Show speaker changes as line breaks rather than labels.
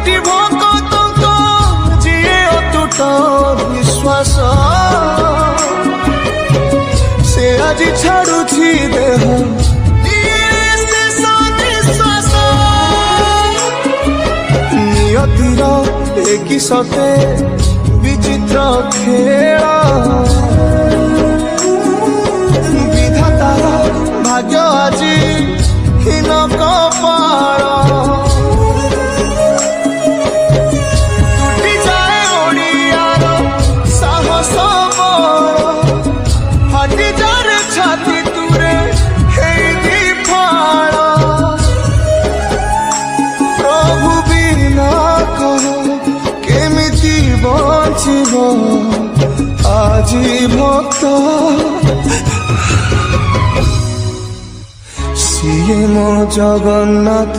कोटि भक्त जिए अतुट विश्वास से आज छाड़ुछि देह नियतिर एक सते विचित्र खेल विधातार भाग्य আজি हীन कपाल टूटी जाए ओडियार साहस बल फाटी जाए छाती तुरे हेई फाड़ प्रभु बिना कह केमिति बचिब আজি भक्त सिए मो जगन्नाथ।